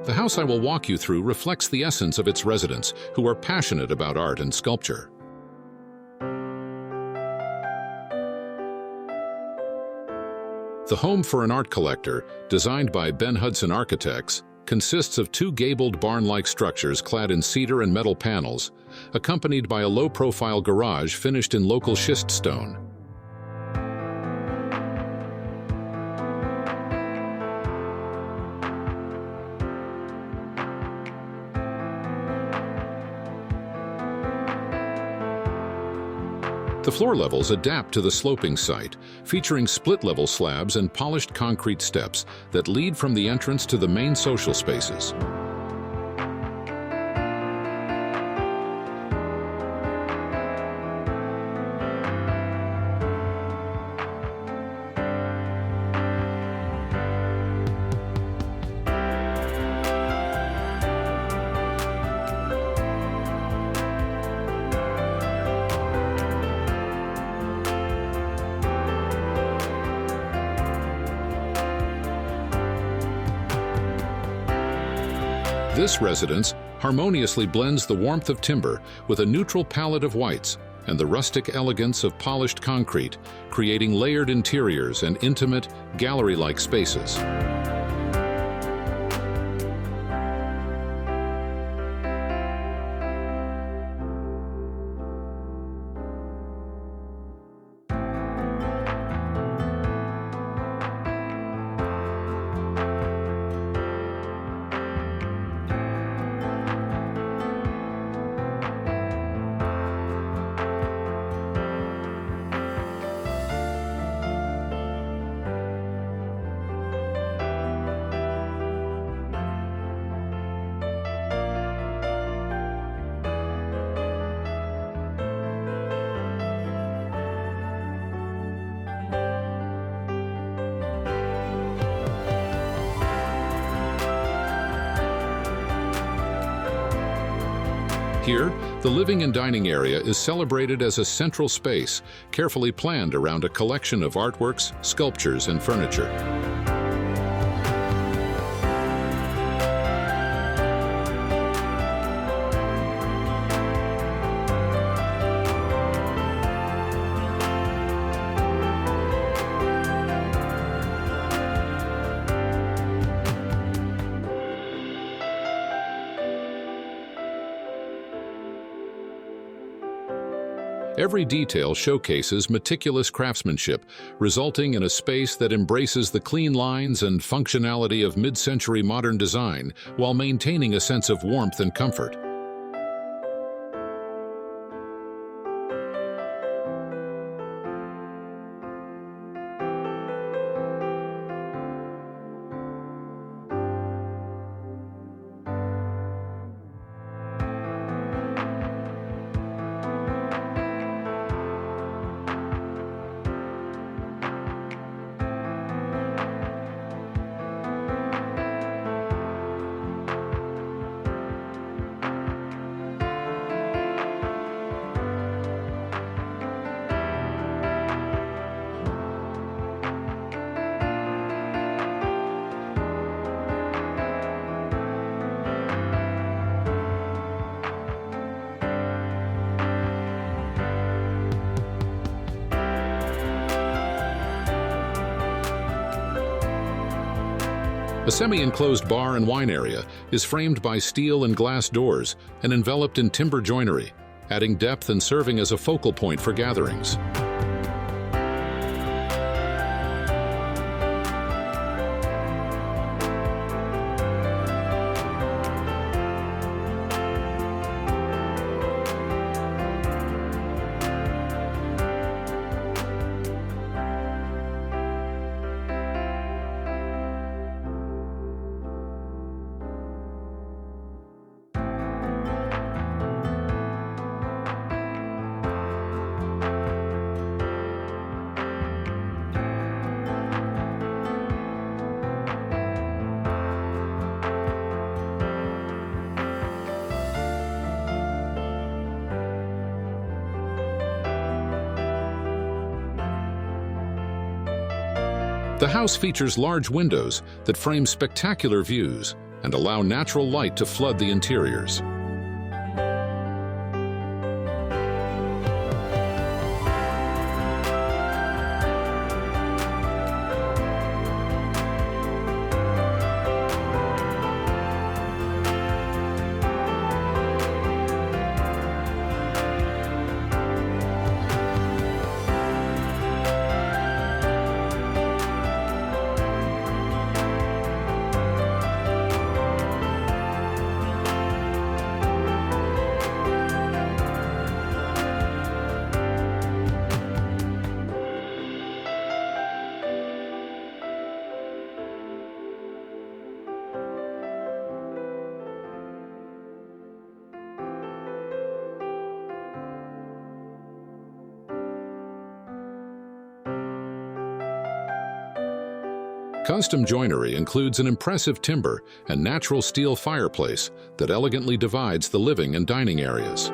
The house I will walk you through reflects the essence of its residents, who are passionate about art and sculpture. The home for an art collector, designed by Hudson Architects, consists of two gabled barn-like structures clad in cedar and metal panels, accompanied by a low-profile garage finished in local schist stone. The floor levels adapt to the sloping site, featuring split-level slabs and polished concrete steps that lead from the entrance to the main social spaces. This residence harmoniously blends the warmth of timber with a neutral palette of whites and the rustic elegance of polished concrete, creating layered interiors and intimate, gallery-like spaces. Here, the living and dining area is celebrated as a central space, carefully planned around a collection of artworks, sculptures, and furniture. Every detail showcases meticulous craftsmanship, resulting in a space that embraces the clean lines and functionality of mid-century modern design while maintaining a sense of warmth and comfort. A semi-enclosed bar and wine area is framed by steel and glass doors and enveloped in timber joinery, adding depth and serving as a focal point for gatherings. The house features large windows that frame spectacular views, and allow natural light to flood the interiors. Custom joinery includes an impressive timber and natural steel fireplace that elegantly divides the living and dining areas.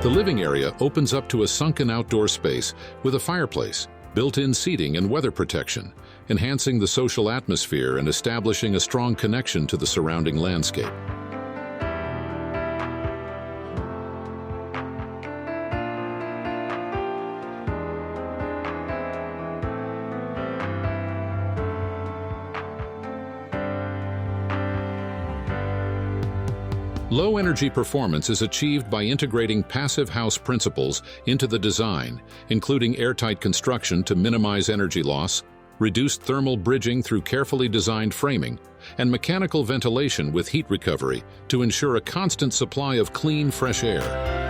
The living area opens up to a sunken outdoor space with a fireplace, built-in seating and weather protection, enhancing the social atmosphere and establishing a strong connection to the surrounding landscape. Low-energy performance is achieved by integrating passive house principles into the design, including airtight construction to minimize energy loss, reduced thermal bridging through carefully designed framing, and mechanical ventilation with heat recovery to ensure a constant supply of clean, fresh air.